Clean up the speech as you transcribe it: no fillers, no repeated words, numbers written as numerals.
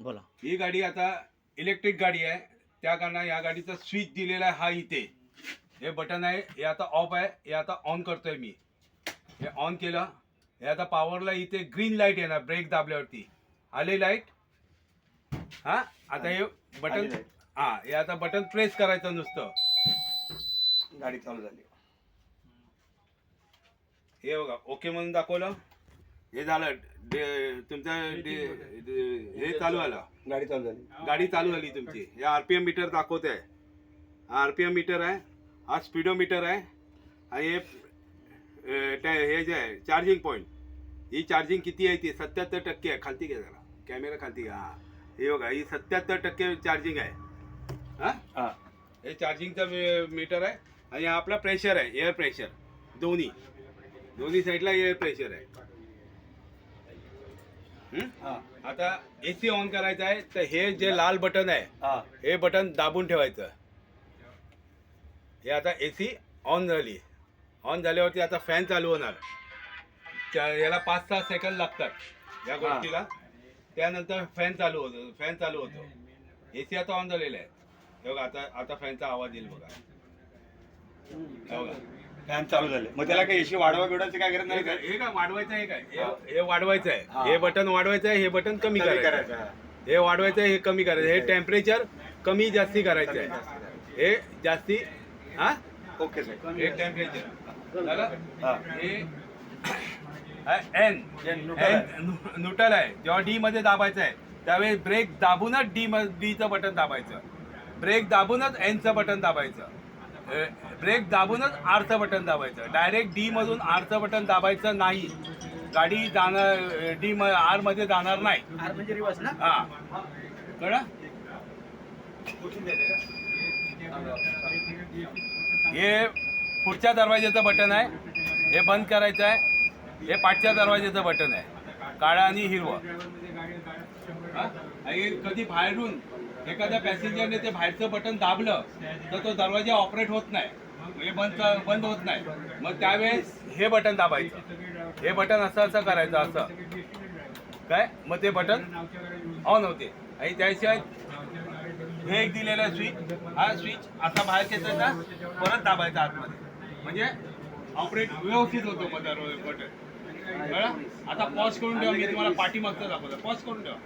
बोला. ही गाडी आता इलेक्ट्रिक गाडी आहे, त्या कारणाने या गाडीचा स्विच दिलेला आहे हा इथे. हे बटन आहे, हे आता ऑफ आहे, हे आता ऑन करतोय मी. हे ऑन केलं, हे आता पॉवरला इथे ग्रीन लाईट येणार ब्रेक दाबल्यावरती. आले लाईट. हा आता हे बटन, हा हे आता बटन प्रेस करायचं नुसतं, गाडी चालू झाली. हे बघा ओके म्हणून दाखवलं. हे झालं तुमचं हे चालू आलं, गाडी चालू झाली. गाडी चालू झाली तुमची. हे आरपीएम मीटर दाखवत आहे, हा आरपीएम मीटर आहे, हा स्पीडोमीटर आहे, आणि हे जे आहे चार्जिंग पॉईंट. ही चार्जिंग किती आहे ती 77% आहे. खालती घ्या जरा, कॅमेरा खालती घ्या. हा हे बघा ही 77% चार्जिंग आहे. हा हे चार्जिंगचं मीटर आहे. आणि हा आपला प्रेशर आहे, एअर प्रेशर. दोन्ही साईडला एअर प्रेशर आहे. आता एसी ऑन करायचं आहे तर हे जे लाल बटन आहे हे बटन दाबून ठेवायचं. हे आता एसी ऑन झाली. ऑन झाल्यावरती आता फॅन चालू होणार. याला 5-6 सेकंद लागतात या गोष्टीला. त्यानंतर फॅन चालू होतो. एसी आता ऑन झालेला आहे. हे बघा आता फॅनचा आवाज येईल बघा. फॅन चालू झाले. मग त्याला काही एसी वाढवायचं काय गरज नाही. हे काय वाढवायचं आहे, काय हे वाढवायचं आहे, हे बटन वाढवायचं आहे, हे बटन कमी करायचं. हे वाढवायचं आहे, हे कमी करायचं. हे टेम्परेचर कमी जास्ती करायचं आहे, हे जास्ती. हा ओके सर. हे टेम्परेचर झालं. हे एन न्यूट्रल आहे. जेव्हा डी मध्ये दाबायचं आहे त्यावेळी ब्रेक दाबूनच डीचं बटन दाबायचं. ब्रेक दाबूनच एनचं बटन दाबायचं. ब्रेक दाबूनच आरचं बटन दाबायचं. डायरेक्ट डी मधून आरचं बटन दाबायचं नाही. गाडी जाणार आर मध्ये जाणार नाही. आर म्हणजे रिवर्स ना. हा कळलं. हे पुढच्या दरवाजाचं बटन आहे, हे बंद करायचं आहे. हे पाठच्या दरवाजाचं बटन आहे, काळा आणि हिरवं. आणि कधी बाहेरून एखाद्या पॅसेंजरने ते बाहेरचं बटन दाबलं तर तो दरवाजा ऑपरेट होत नाही, हे बंद होत नाही. मग त्यावेळेस हे बटन दाबायचं. हे बटन असं करायचं असं काय, मग ते बटन ऑन होते. आणि त्याशिवाय हे एक दिलेला स्विच, हा स्विच असा बाहेर घेताना परत दाबायचा आतमध्ये, म्हणजे ऑपरेट व्यवस्थित होतो मग बटन. आता पॉज करून ठेवा, मी तुम्हाला पाठीमागचं दाखवतो. पॉज करून ठेवा.